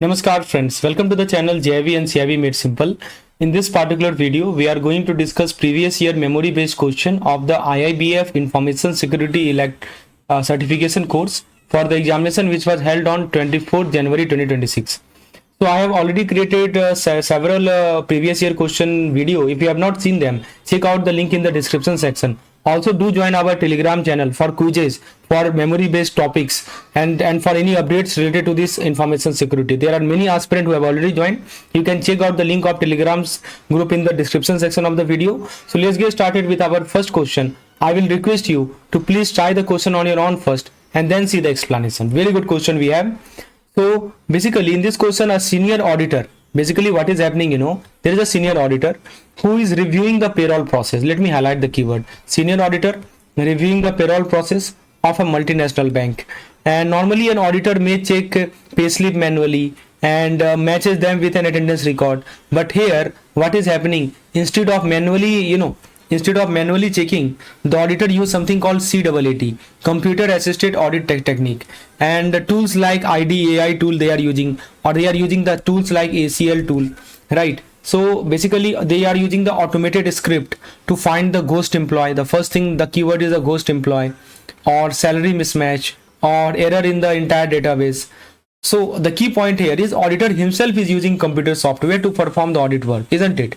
Namaskar friends, welcome to the channel JAIIB and CAIIB Made Simple. In this particular video, we are going to discuss previous year memory based question of the IIBF Information Security Certification course for the examination which was held on 24th January 2026. So I have already created several previous year question video. If you have not seen them, check out the link in the description section. Also do join our Telegram channel for quizzes, for memory based topics and for any updates related to this information security. There are many aspirants who have already joined. You can check out the link of Telegram's group in the description section of the video. So let's get started with our first question. I will request you to please try the question on your own first and then see the explanation. Very good question we have. So basically in this question, a senior auditor, basically what is happening, there is a senior auditor who is reviewing the payroll process. Let me highlight the keyword senior auditor reviewing the payroll process of a multinational bank. And normally an auditor may check payslip manually and matches them with an attendance record. But here what is happening, instead of manually checking, the auditor use something called CAAT, computer assisted audit technique, and the tools like AI tool they are using, or they are using the tools like ACL tool, right? So basically they are using the automated script to find the ghost employee. The first thing, the keyword is a ghost employee or salary mismatch or error in the entire database. So the key point here is auditor himself is using computer software to perform the audit work, isn't it?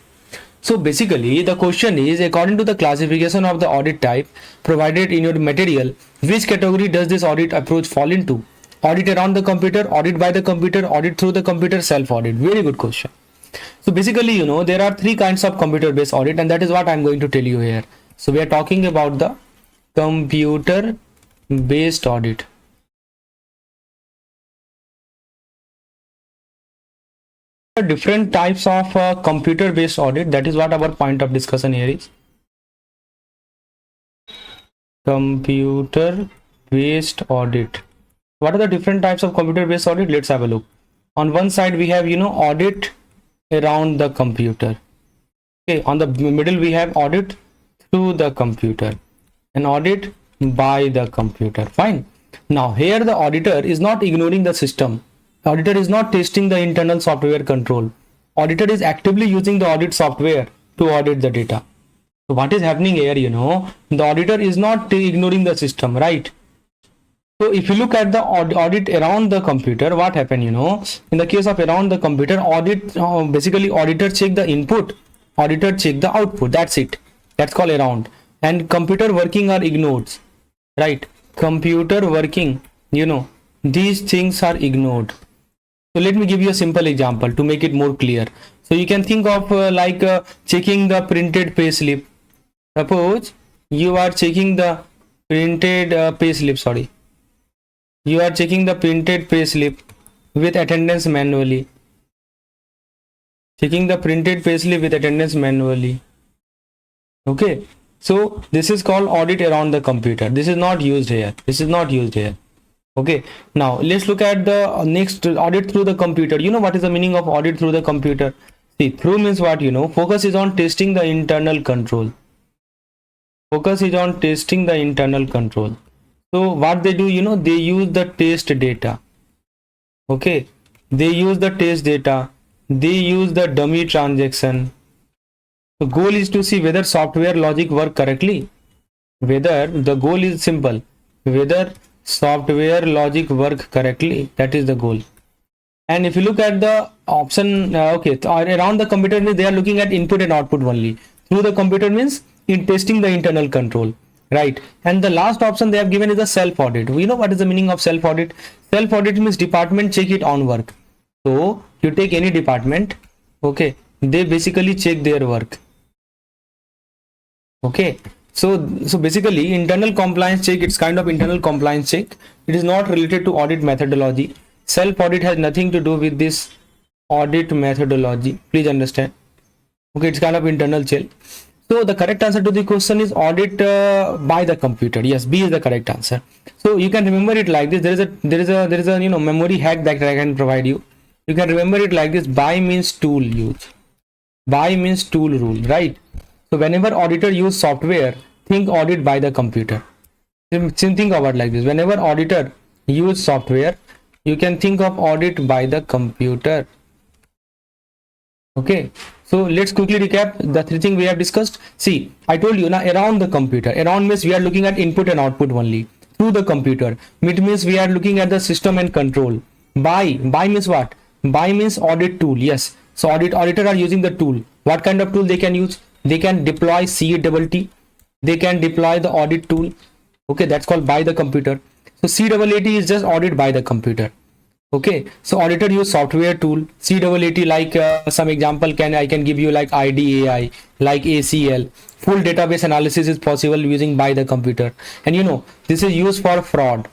So basically the question is, according to the classification of the audit type provided in your material, which category does this audit approach fall into? Audit around the computer, audit by the computer, audit through the computer, self-audit. Very good question. So basically, there are three kinds of computer-based audit, and that is what I'm going to tell you here. So we are talking about the computer-based audit. Different types of computer-based audit. That is what our point of discussion here is. Computer-based audit. What are the different types of computer-based audit? Let's have a look. On one side we have audit around the computer. Okay, on the middle we have audit through the computer and audit by the computer. Fine. Now here the auditor is not ignoring the system. Auditor is not testing the internal software control. Auditor is actively using the audit software to audit the data. So what is happening here, the auditor is not ignoring the system, right? So if you look at the audit around the computer, what happened, in the case of around the computer audit, basically auditor check the input, auditor check the output. That's it. That's called around. And computer working are ignored, right? Computer working, these things are ignored. So let me give you a simple example to make it more clear. So you can think of checking the printed payslip. Suppose you are checking the printed payslip. You are checking the printed payslip with attendance manually. Checking the printed payslip with attendance manually. Okay. So this is called audit around the computer. This is not used here. This is not used here. Okay, now let's look at the next, audit through the computer. What is the meaning of audit through the computer? See, through means what? Focus is on testing the internal control. Focus is on testing the internal control. So what they do, they use the test data. Okay, they use the test data. They use the dummy transaction. The goal is to see whether software logic work correctly. Whether the goal is simple, whether software logic work correctly, that is the goal. And if you look at the option, around the computer means they are looking at input and output only. Through the computer means in testing the internal control, right? And the last option they have given is the self audit. We know what is the meaning of self audit. Self audit means department check its own work. So you take any department, okay, they basically check their work. Okay. So basically internal compliance check, it's kind of internal compliance check. It is not related to audit methodology. Self audit has nothing to do with this audit methodology. Please understand. Okay, it's kind of internal check. So the correct answer to the question is audit by the computer. Yes, B is the correct answer. So you can remember it like this. There is a memory hack that I can provide you. You can remember it like this. By means tool use. By means tool rule, right? So whenever auditor use software, think audit by the computer. Think about like this. Whenever auditor use software, You can think of audit by the computer. Okay, so let's quickly recap the three things we have discussed. See, I told you now, around the computer. Around means we are looking at input and output only through the computer. It means we are looking at the system and control. By means what? By means audit tool. Yes, so auditor are using the tool. What kind of tool they can use? They can deploy CAIIB. They can deploy the audit tool. Okay, that's called by the computer. So CAAT is just audit by the computer. Okay, so auditor use software tool. CAAT, like some example I can give you, like IDAI, like ACL. Full database analysis is possible using by the computer. And you know, this is used for fraud.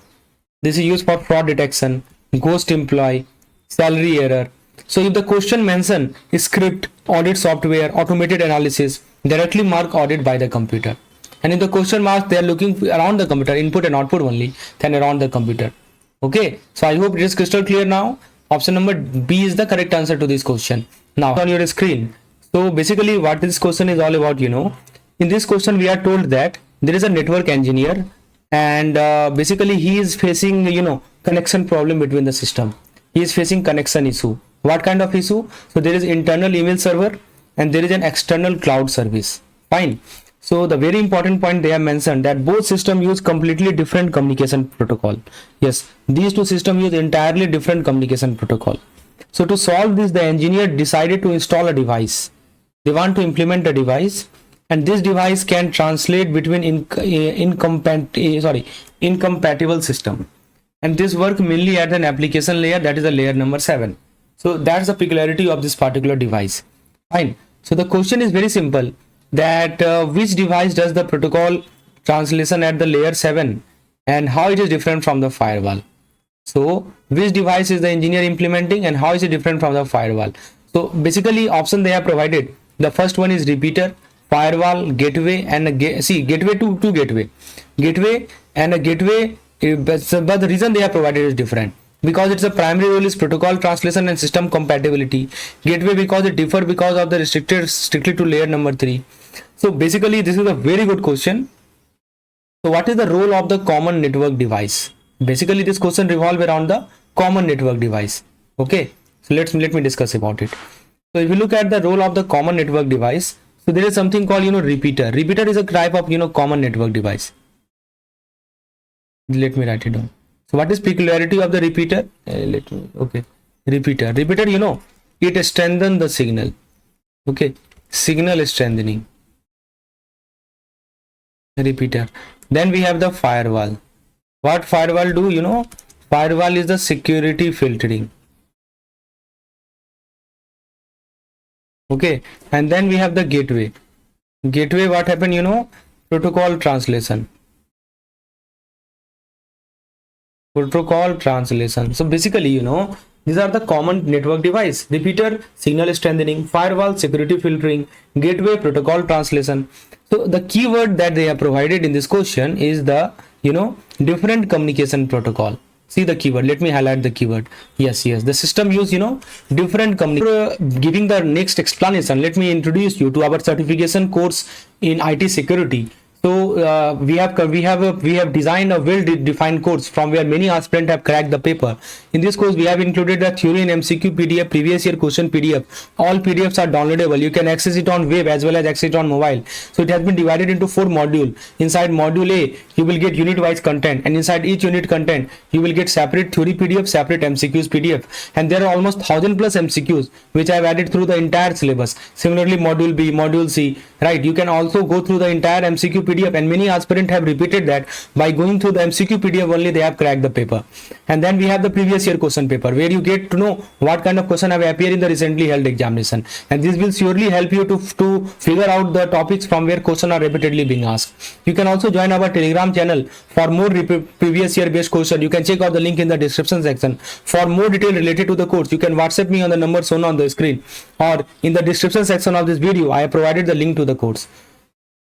This is used for fraud detection, ghost employee, salary error. So if the question mention script, audit software, automated analysis, directly mark audit by the computer. And in the question marks, they are looking around the computer, input and output only, then around the computer. Okay, so I hope it is crystal clear now. Option number B is the correct answer to this question. Now on your screen. So basically what this question is all about, you know, in this question we are told that there is a network engineer, and basically he is facing, you know, connection problem between the system. He is facing connection issue. What kind of issue? So there is internal email server and there is an external cloud service. Fine. So the very important point they have mentioned that both systems use completely different communication protocol. Yes, these two systems use entirely different communication protocol. So to solve this, the engineer decided to install a device. They want to implement a device, and this device can translate between incompatible system. And this work mainly at an application layer, that is a layer number 7. So that's the peculiarity of this particular device. Fine. So the question is very simple, that which device does the protocol translation at the layer 7 and how it is different from the firewall. So which device is the engineer implementing and how is it different from the firewall? So basically option they have provided, the first one is repeater, firewall, gateway, and gateway to gateway and a gateway, but the reason they have provided is different, because it's a primary role is protocol translation and system compatibility. Gateway because it differ because of the restricted strictly to layer number 3. So basically this is a very good question. So what is the role of the common network device? Basically this question revolve around the common network device. Okay, so let me discuss about it. So if you look at the role of the common network device, so there is something called, you know, repeater. Repeater is a type of, you know, common network device. Let me write it down. So what is peculiarity of the repeater? Repeater, you know, it strengthens the signal. Okay, signal strengthening. Repeater. Then we have the firewall. What firewall do? You know, firewall is the security filtering. Okay, and then we have the gateway. Gateway, what happened? You know, protocol translation. Protocol translation. So basically, you know, these are the common network device. Repeater, signal strengthening, firewall, security filtering, gateway, protocol translation. So the keyword that they have provided in this question is the, you know, different communication protocol. See the keyword. Let me highlight the keyword. Yes, the system use, you know, different communication. Giving the next explanation, let me introduce you to our certification course in IT security. So we have designed a well-defined course from where many aspirants have cracked the paper. In this course, we have included the theory and MCQ PDF, previous year question PDF. All PDFs are downloadable. You can access it on web as well as access it on mobile. So it has been divided into 4 modules. Inside module A, you will get unit-wise content, and inside each unit content, you will get separate theory PDF, separate MCQs PDF, and there are almost 1000 plus MCQs which I have added through the entire syllabus. Similarly, module B, module C, right? You can also go through the entire MCQ PDF, and many aspirants have repeated that by going through the MCQ PDF only they have cracked the paper. And then we have the previous year question paper, where you get to know what kind of question have appeared in the recently held examination, and this will surely help you to figure out the topics from where questions are repeatedly being asked. You can also join our Telegram channel for more previous year based question. You can check out the link in the description section. For more detail related to the course, you can WhatsApp me on the number shown on the screen, or in the description section of this video I have provided the link to the course.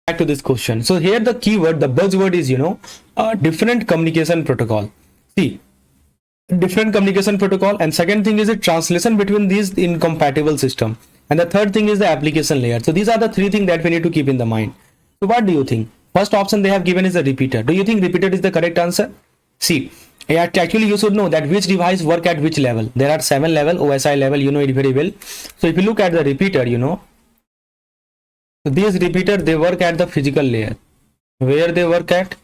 Back to this question. So here the keyword, the buzzword is, you know, different communication protocol. See, different communication protocol, and second thing is the translation between these incompatible system, and the third thing is the application layer. So these are the 3 things that we need to keep in the mind. So what do you think? First option they have given is a repeater. Do you think repeater is the correct answer? See, Actually you should know that which device work at which level. There are 7 level, OSI level, you know it very well. So if you look at the repeater, you know, so these repeater, they work at the physical layer. Where they work at?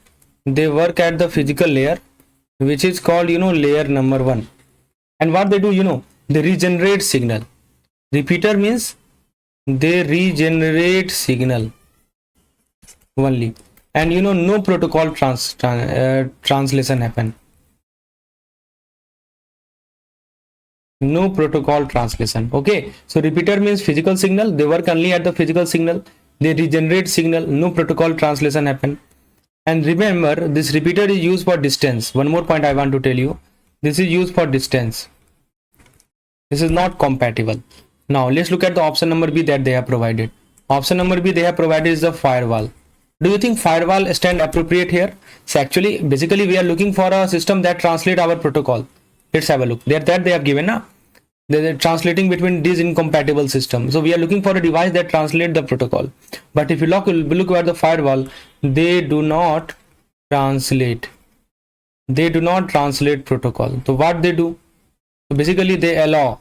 They work at the physical layer, which is called, you know, layer number 1. And what they do, you know, they regenerate signal. Repeater means they regenerate signal only, and you know, no protocol translation happen. No protocol translation. Okay, so repeater means physical signal, they work only at the physical signal, they regenerate signal, no protocol translation happen. And remember, this repeater is used for distance. One more point I want to tell you, this is used for distance. This is not compatible. Now let's look at the option number B that they have provided. Option number B they have provided is the firewall. Do you think firewall stand appropriate here? So actually, basically we are looking for a system that translate our protocol. Let's have a look. That they have given now. They're translating between these incompatible systems. So we are looking for a device that translate the protocol. But if you look at the firewall, they do not translate. They do not translate protocol. So what they do? So basically they allow,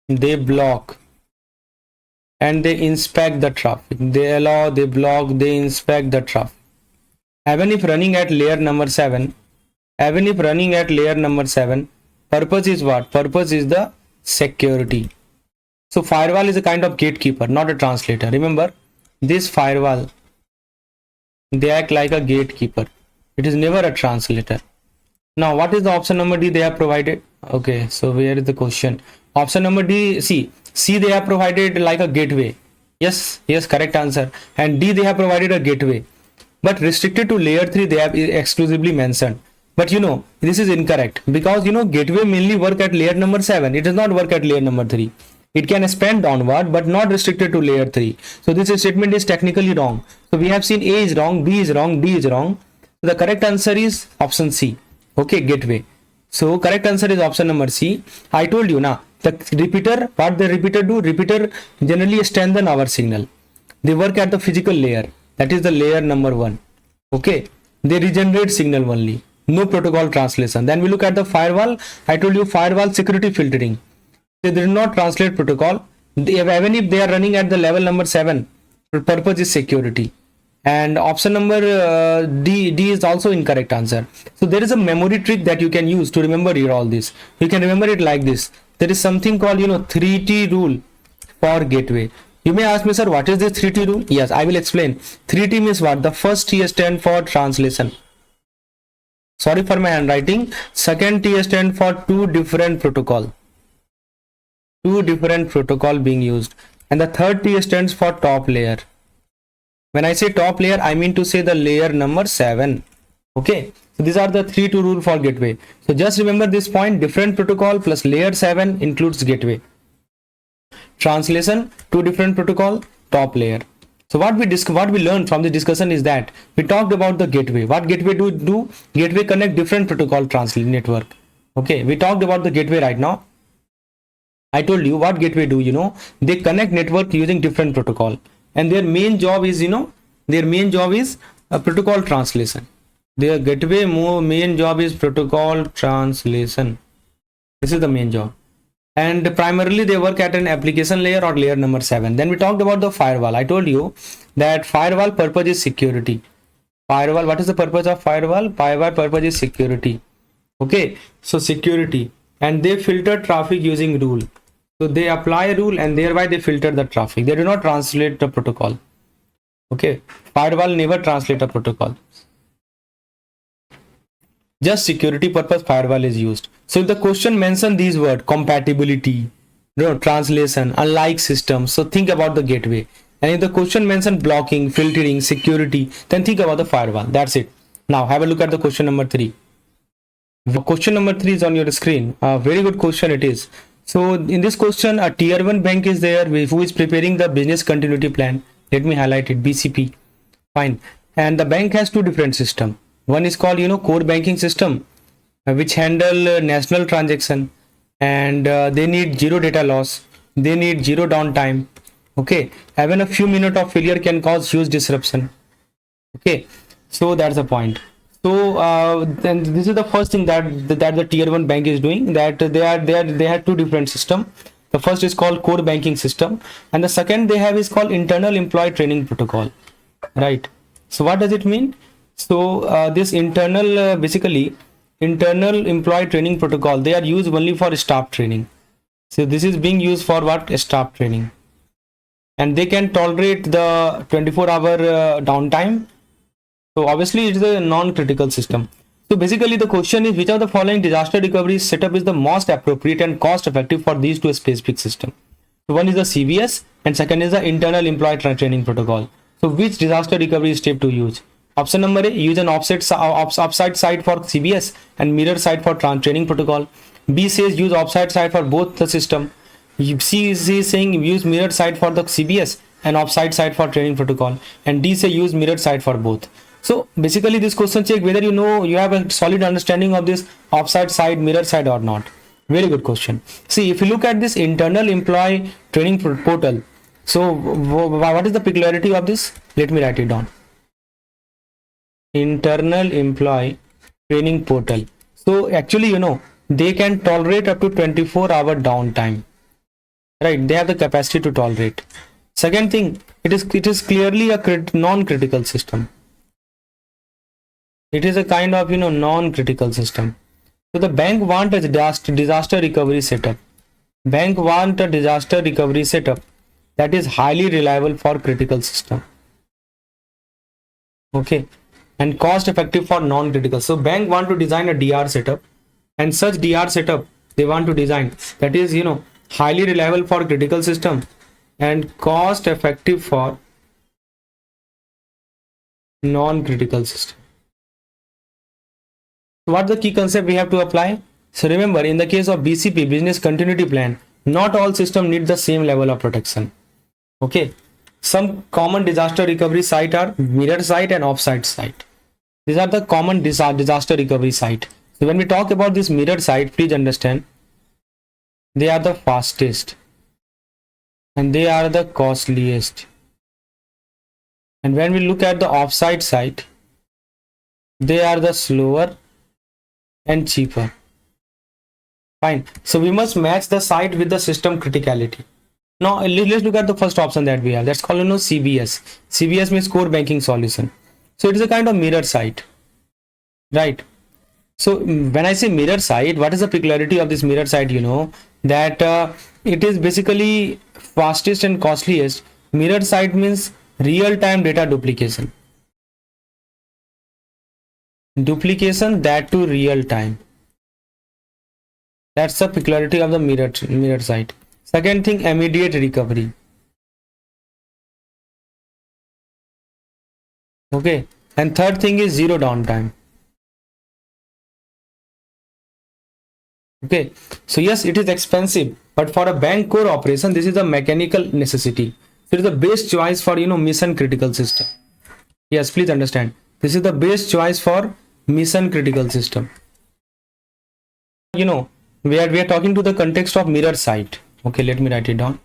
they block, and they inspect the traffic. They allow, they block, they inspect the traffic. Even if running at layer number 7, purpose is what? Purpose is the security. So firewall is a kind of gatekeeper, not a translator. Remember, this firewall, they act like a gatekeeper. It is never a translator. Now what is the option number D they have provided? Okay, so where is the question? Option number D, C they have provided like a gateway. Yes, correct answer. And D they have provided a gateway, but restricted to layer 3 they have exclusively mentioned. But you know, this is incorrect, because you know, gateway mainly work at layer number 7. It does not work at layer number 3. It can span downward, but not restricted to layer 3. So this statement is technically wrong. So we have seen A is wrong, B is wrong, D is wrong. So the correct answer is option C. Okay, gateway. So correct answer is option number C. I told you now, the repeater, what the repeater do? Repeater generally strengthen our signal. They work at the physical layer, that is the layer number 1. Okay, they regenerate signal only, no protocol translation. Then we look at the firewall. I told you, firewall security filtering. They did not translate protocol. Even if they are running at the level number 7, the purpose is security. And option number D is also incorrect answer. So there is a memory trick that you can use to remember here all this. You can remember it like this. There is something called, you know, 3T rule for gateway. You may ask me, sir, what is this 3T rule? Yes, I will explain. 3T means what? The first T stand for translation. Sorry for my handwriting. Second T stand for two different protocol. Two different protocol being used. And the third T stands for top layer. When I say top layer, I mean to say the layer number 7. Okay. So these are the 3-2 rule for gateway. So just remember this point, different protocol plus layer 7 includes gateway. Translation, two different protocol, top layer. So what we learned from the discussion is that we talked about the gateway. What gateway do? Gateway connect different protocol network. Okay, we talked about the gateway right now. I told you what gateway do, you know, they connect network using different protocol, and their main job is, you know, a protocol translation. Their gateway main job is protocol translation. This is the main job. And primarily they work at an application layer or layer number 7. Then we talked about the firewall. I told you that firewall purpose is security. Firewall, what is the purpose of firewall? Firewall purpose is security. Okay, so security, and they filter traffic using rule. So they apply a rule and thereby they filter the traffic. They do not translate the protocol. Okay, firewall never translate a protocol. Just security purpose firewall is used. So if the question mention these words, compatibility, translation, unlike system, so think about the gateway. And if the question mention blocking, filtering, security, then think about the firewall. That's it. Now have a look at the question number 3. The question number 3 is on your screen. A very good question it is. So in this question, a tier 1 bank is there who is preparing the business continuity plan. Let me highlight it, BCP. Fine. And the bank has two different systems. One is called, you know, core banking system, which handle national transaction, and they need zero data loss. They need zero downtime. Okay. Even a few minutes of failure can cause huge disruption. Okay. So that's the point. So then this is the first thing that the tier 1 bank is doing, that they have two different system. The first is called core banking system, and the second they have is called internal employee training protocol, right? So what does it mean? So this internal basically internal employee training protocol, they are used only for staff training. So this is being used for what? Staff training, and they can tolerate the 24-hour downtime. So obviously it is a non-critical system. So basically the question is, which of the following disaster recovery setup is the most appropriate and cost effective for these two specific systems? So one is the CBS and second is the internal employee training protocol. So which disaster recovery step to use? Option number A, use an upside side for CBS and mirror side for training protocol. B says use offside side for both the system. C is saying use mirror side for the CBS and offside side for training protocol. And D say use mirror side for both. So basically this question check whether you have a solid understanding of this offside side, mirror side or not. Very good question. See, if you look at this internal employee training portal, so what is the peculiarity of this? Let me write it down. Internal employee training portal. So actually, they can tolerate up to 24-hour downtime, right? They have the capacity to tolerate. Second thing, it is clearly a non-critical system. It is a kind of non-critical system. So the bank want a disaster recovery setup. Bank want a disaster recovery setup that is highly reliable for critical system. Okay, and cost effective for non-critical. So bank want to design a DR setup, and such DR setup they want to design that is highly reliable for critical system and cost effective for non-critical system. What the key concept we have to apply? So remember, in the case of BCP, business continuity plan, not all systems need the same level of protection. Okay, some common disaster recovery site are mirror site and offsite site. These are the common disaster recovery site. So when we talk about this mirror site, please understand they are the fastest and they are the costliest. And when we look at the offsite site, they are the slower and cheaper. Fine. So we must match the site with the system criticality. Now let's look at the first option that we have. That's called CBS. CBS means core banking solution. So it is a kind of mirror site, right? So when I say mirror site, what is the peculiarity of this mirror site? That it is basically fastest and costliest. Mirror site means real-time data duplication. Duplication, that to real time. That's the peculiarity of the mirror site. Second thing, immediate recovery. Okay, and third thing is zero downtime. Okay, so yes, it is expensive, but for a bank core operation, this is a mechanical necessity. So it is the best choice for mission critical system. Yes, please understand. This is the best choice for mission critical system. We are talking to the context of mirror site. Okay, let me write it down.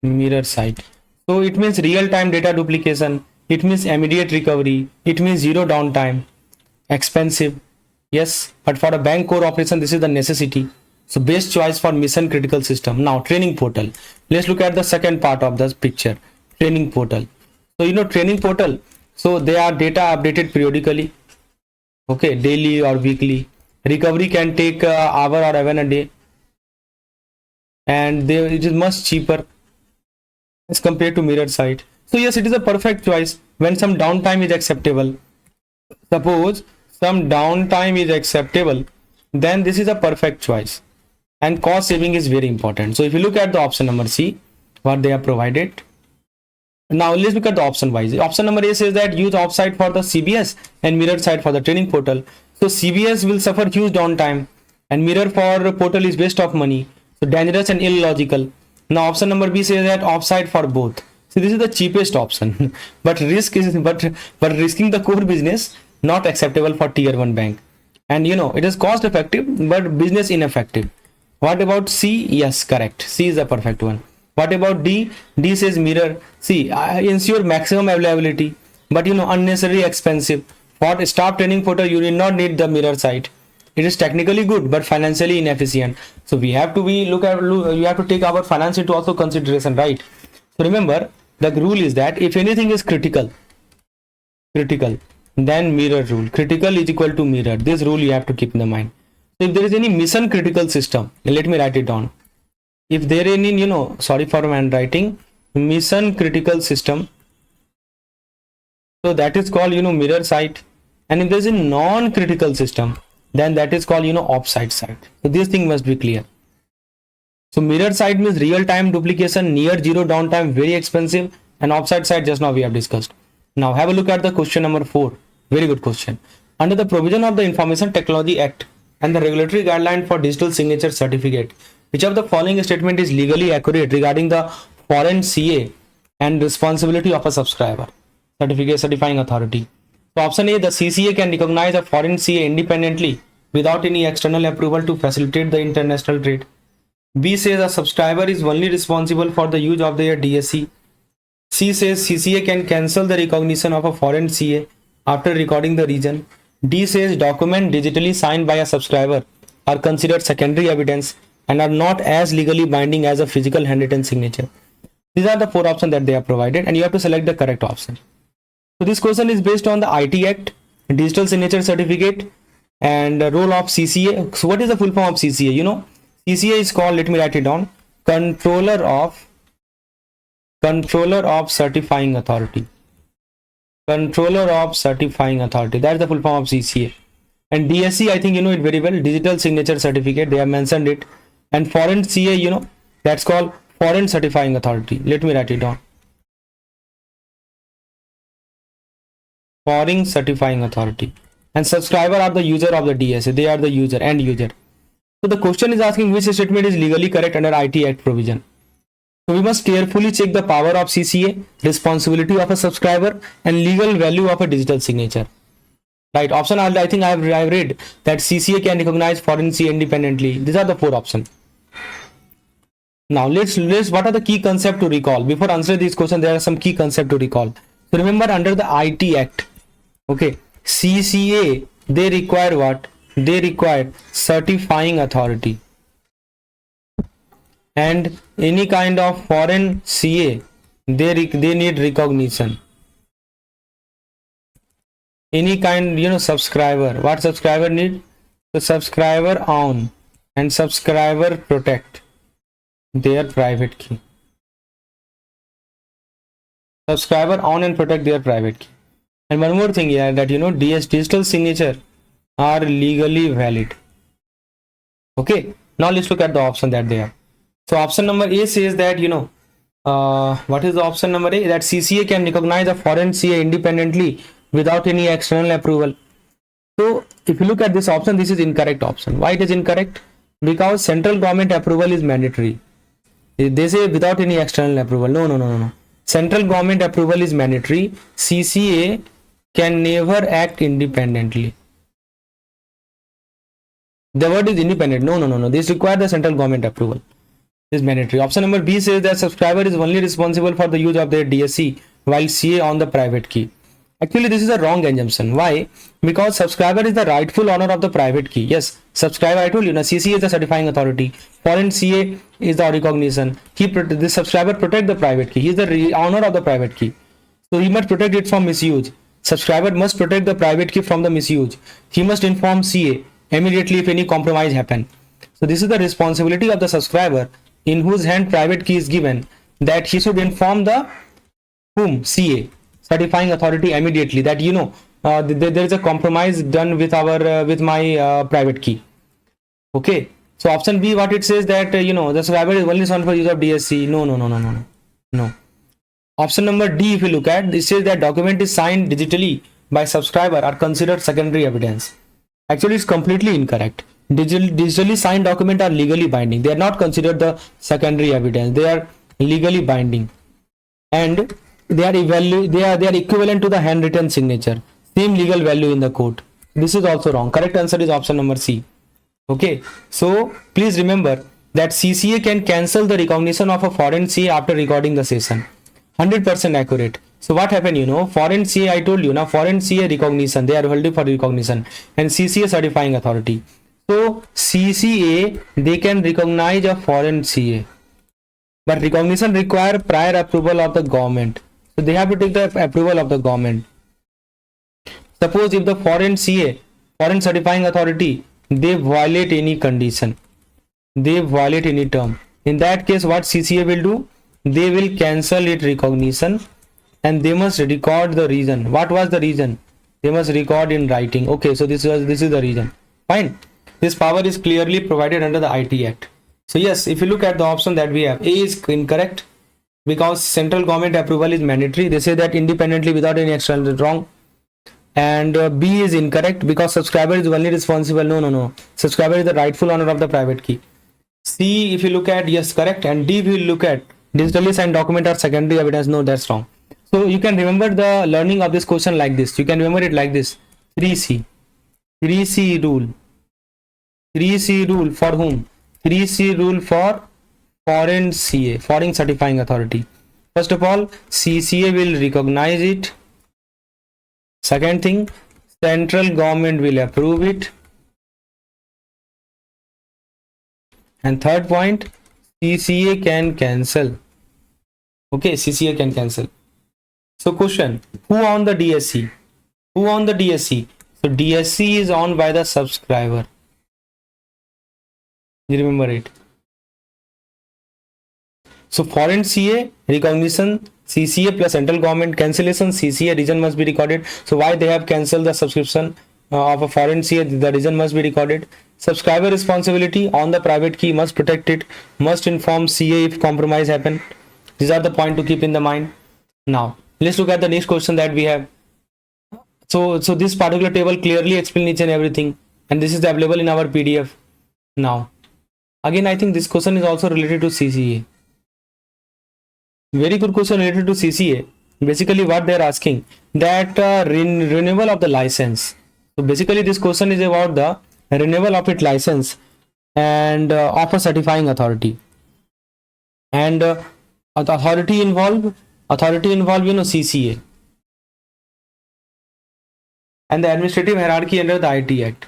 Mirror site. So it means real-time data duplication. It means immediate recovery. It means zero downtime. Expensive. Yes, but for a bank core operation, this is the necessity. So best choice for mission critical system. Now training portal. Let's look at the second part of the picture. Training portal. So training portal. So they are data updated periodically. Okay, daily or weekly. Recovery can take an hour or even a day. And it is much cheaper as compared to mirror site. So yes, it is a perfect choice when some downtime is acceptable. Suppose some downtime is acceptable, then this is a perfect choice. And cost saving is very important. So if you look at the option number C, what they have provided. Now let's look at the option wise. Option number A says that use offsite for the CBS and mirror site for the training portal. So CBS will suffer huge downtime and mirror for portal is waste of money. So dangerous and illogical. Now option number B says that offsite for both. So this is the cheapest option, but risking the core business not acceptable for tier 1 bank. And it is cost effective but business ineffective. What about C? Yes, correct. C is the perfect one. What about D? D says mirror. See, ensure maximum availability, but unnecessarily expensive. For staff training photo, you did not need the mirror site. It is technically good but financially inefficient. So we have to you have to take our finance into also consideration, right? So remember, the rule is that if anything is critical, then mirror rule. Critical is equal to mirror. This rule you have to keep in the mind. So if there is any mission critical system, let me write it down. If there any, sorry for my handwriting, mission critical system, so that is called, mirror site. And if there is a non-critical system, then that is called, offsite site. So this thing must be clear. So mirror site means real-time duplication, near zero downtime, very expensive, and offsite site just now we have discussed. Now have a look at the question number 4. Very good question. Under the provision of the Information Technology Act and the regulatory guideline for digital signature certificate, which of the following statement is legally accurate regarding the foreign CA and responsibility of a subscriber? Certifying authority. So option A, the CCA can recognize a foreign CA independently without any external approval to facilitate the international trade. B says a subscriber is only responsible for the use of their DSC. C says CCA can cancel the recognition of a foreign CA after recording the region. D says documents digitally signed by a subscriber are considered secondary evidence and are not as legally binding as a physical handwritten signature. These are the 4 options that they have provided, and you have to select the correct option. So this question is based on the IT Act, Digital Signature Certificate, and the role of CCA. So what is the full form of CCA? CCA is called, let me write it down, Controller of Certifying Authority. Controller of Certifying Authority. That's the full form of CCA. And DSC, I think you know it very well, Digital Signature Certificate. They have mentioned it. And foreign CA, that's called Foreign Certifying Authority. Let me write it down. Foreign Certifying Authority. And subscriber are the user of the DSA. They are the user, end user. So the question is asking which statement is legally correct under IT Act provision. So we must carefully check the power of CCA, responsibility of a subscriber, and legal value of a digital signature. Right, option I think I have read that CCA can recognize foreign CA independently. These are the 4 options. Now let's what are the key concepts to recall? Before answering these questions, there are some key concepts to recall. So remember, under the IT Act, okay, CCA, they require what? They require certifying authority. And any kind of foreign CA, they need recognition. Any kind, subscriber. What subscriber need? The subscriber own and subscriber protect their private key. Subscriber own and protect their private key. And one more thing here, that digital signature are legally valid. Okay, now let's look at the option that they have. So option number A says that what is the option number A? That CCA can recognize a foreign CA independently without any external approval. So if you look at this option, this is incorrect option. Why it is incorrect? Because central government approval is mandatory. They say without any external approval. No. Central government approval is mandatory. CCA can never act independently. The word is independent. No. This requires the central government approval. This is mandatory. Option number B says that subscriber is only responsible for the use of their DSC while CA on the private key. Actually, this is a wrong assumption. Why? Because subscriber is the rightful owner of the private key. Yes, subscriber, I told you, CCA is the certifying authority. Foreign CA is the recognition. The subscriber protect the private key. He is the owner of the private key. So he must protect it from misuse. Subscriber must protect the private key from the misuse. He must inform CA immediately if any compromise happen. So this is the responsibility of the subscriber in whose hand private key is given, that he should inform the CA, certifying authority, immediately, that there is a compromise done with my private key. Okay, so option B, what it says, that the subscriber is only responsible for use of DSC. No. Option number D, if you look at, it says that document is signed digitally by subscriber are considered secondary evidence. Actually, it's completely incorrect. Digitally signed documents are legally binding. They are not considered the secondary evidence. They are legally binding, and they are equivalent to the handwritten signature. Same legal value in the court. This is also wrong. Correct answer is option number C. Okay, so please remember that CCA can cancel the recognition of a foreign CA after recording the session. 100% accurate. So what happened, foreign CA, I told you now, foreign CA recognition, they are holding for recognition, and CCA certifying authority. So CCA, they can recognize a foreign CA, but recognition require prior approval of the government. So they have to take the approval of the government. Suppose if the foreign CA, foreign certifying authority, they violate any condition, they violate any term, in that case what CCA will do, they will cancel its recognition, and they must record the reason. What was the reason? They must record in writing. Okay, so this is the reason. Fine. This power is clearly provided under the IT Act. So yes, if you look at the option that we have, A is incorrect because central government approval is mandatory. They say that independently without any external, wrong. And B is incorrect because subscriber is only responsible. No. Subscriber is the rightful owner of the private key. C, if you look at, yes, correct. And D, if you look at, digitally signed document or secondary evidence. No, that's wrong. So you can remember the learning of this question like this. You can remember it like this. 3C rule. 3C rule for whom? 3C rule for foreign CA, foreign certifying authority. First of all, CCA will recognize it. Second thing, central government will approve it. And third point, CCA can cancel. Okay, CCA can cancel. So question, who own the DSC? Who own the DSC? So DSC is owned by the subscriber. You remember it. So foreign CA recognition, CCA plus central government cancellation, CCA reason must be recorded. So why they have cancelled the subscription of a foreign CA, the reason must be recorded. Subscriber responsibility on the private key, must protect it, must inform CA if compromise happen. These are the point to keep in the mind. Now let's look at the next question that we have. So this particular table clearly explains each and everything, and this is available in our PDF. Now again, I think this question is also related to CCA. Very good question related to CCA. Basically what they are asking, that renewal of the license. So basically this question is about the renewal of its license and of a certifying authority. And authority involved, CCA. And the administrative hierarchy under the IT Act.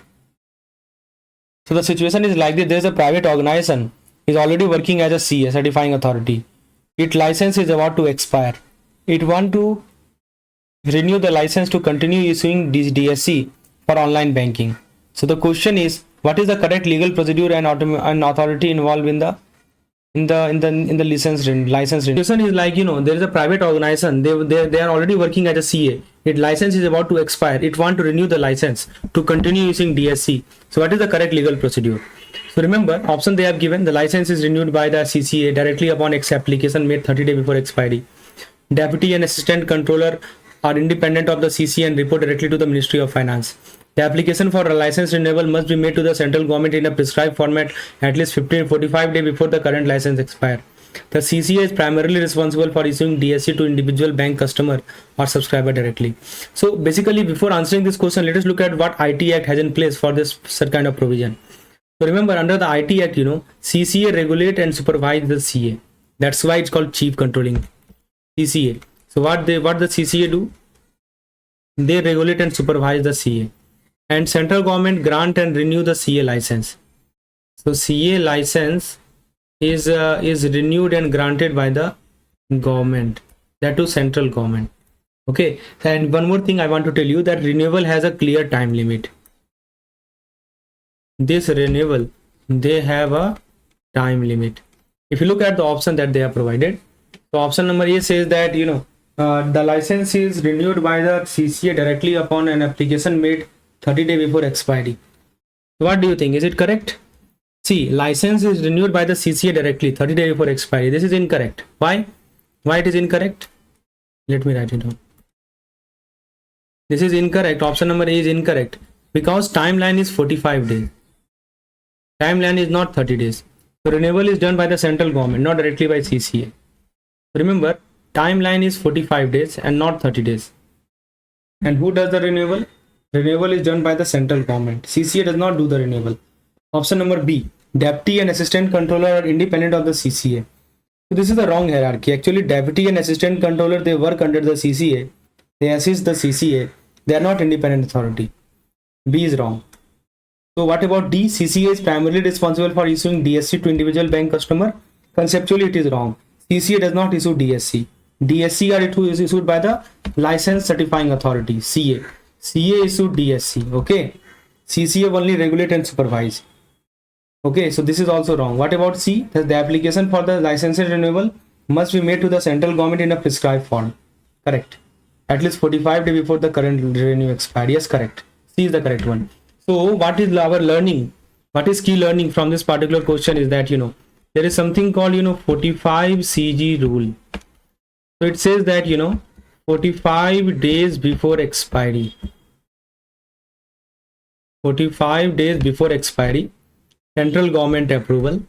So the situation is like this. There is a private organization is already working as a CA, certifying authority. Its license is about to expire. It want to renew the license to continue issuing DSC for online banking. So the question is, what is the correct legal procedure and authority involved in the license renewal? Situation is like, there is a private organization. They are already working as a CA. Its license is about to expire. It want to renew the license to continue using DSC. So what is the correct legal procedure? So remember, option they have given, the license is renewed by the CCA directly upon application made 30 days before expiry. Deputy and assistant controller are independent of the CCA and report directly to the Ministry of Finance. The application for a license renewal must be made to the central government in a prescribed format at least 45 days before the current license expire. The CCA is primarily responsible for issuing DSC to individual bank customer or subscriber directly. So basically, before answering this question, let us look at what IT Act has in place for this such kind of provision. So remember, under the IT Act, CCA regulate and supervise the CA. That's why it's called chief controlling CCA. So what the CCA do? They regulate and supervise the CA. And central government grant and renew the CA license. So CA license is renewed and granted by the government, that to central government. Okay, and one more thing I want to tell you, that renewal has a clear time limit. This renewal, they have a time limit. If you look at the option that they have provided, so option number A says that the license is renewed by the CCA directly upon an application made 30 days before expiry. What do you think? Is it correct? See, license is renewed by the CCA directly 30 days before expiry. This is incorrect. Why? Why it is incorrect? Let me write it down. This is incorrect. Option number A is incorrect because timeline is 45 days. Timeline is not 30 days. So renewal is done by the central government, not directly by CCA. Remember, timeline is 45 days and not 30 days. And who does the renewal? Renewal is done by the central government. CCA does not do the renewal. Option number B, deputy and assistant controller are independent of the CCA. So this is the wrong hierarchy. Actually, deputy and assistant controller, they work under the CCA. They assist the CCA. They are not independent authority. B is wrong. So what about D? CCA is primarily responsible for issuing DSC to individual bank customer. Conceptually, it is wrong. CCA does not issue DSC. DSC are issued by the license certifying authority, CA. CA issued DSC. Okay. CCA only regulate and supervise. Okay, so this is also wrong. What about C? That the application for the license renewal must be made to the central government in a prescribed form. Correct. At least 45 days before the current renew expiry. Yes, correct. C is the correct one. So what is our learning? What is key learning from this particular question is that, there is something called, 45 CG rule. So it says that, 45 days before expiry. 45 days before expiry. Central government approval.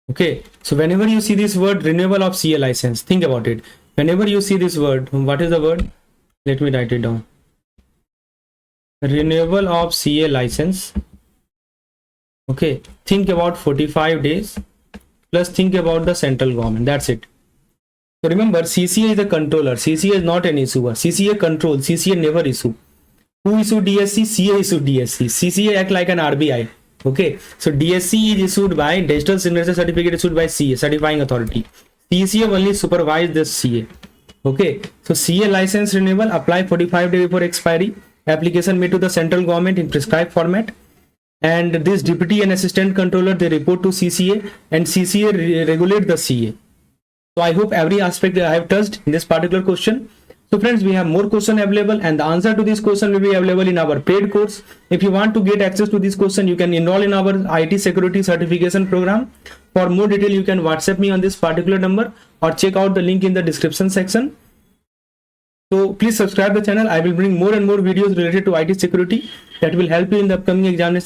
Okay, so whenever you see this word renewal of CA license, think about it. Whenever you see this word, what is the word? Let me write it down. Renewal of CA license. Okay, think about 45 days plus think about the central government. That's it. So remember, CCA is a controller. CCA is not an issuer. CCA controls. CCA never issue. Who issued DSC? CA issued DSC. CCA act like an RBI. Okay, so DSC is issued by digital signature certificate issued by CA, certifying authority. CCA only supervise this CA. Okay, so CA license renewal, apply 45 days before expiry. Application made to the central government in prescribed format. And this deputy and assistant controller, they report to CCA, and CCA regulate the CA. So I hope every aspect that I have touched in this particular question. So friends, we have more question available, and the answer to this question will be available in our paid course. If you want to get access to this question, you can enroll in our IT security certification program. For more detail, you can WhatsApp me on this particular number or check out the link in the description section. So please subscribe the channel. I will bring more and more videos related to IT security that will help you in the upcoming examination.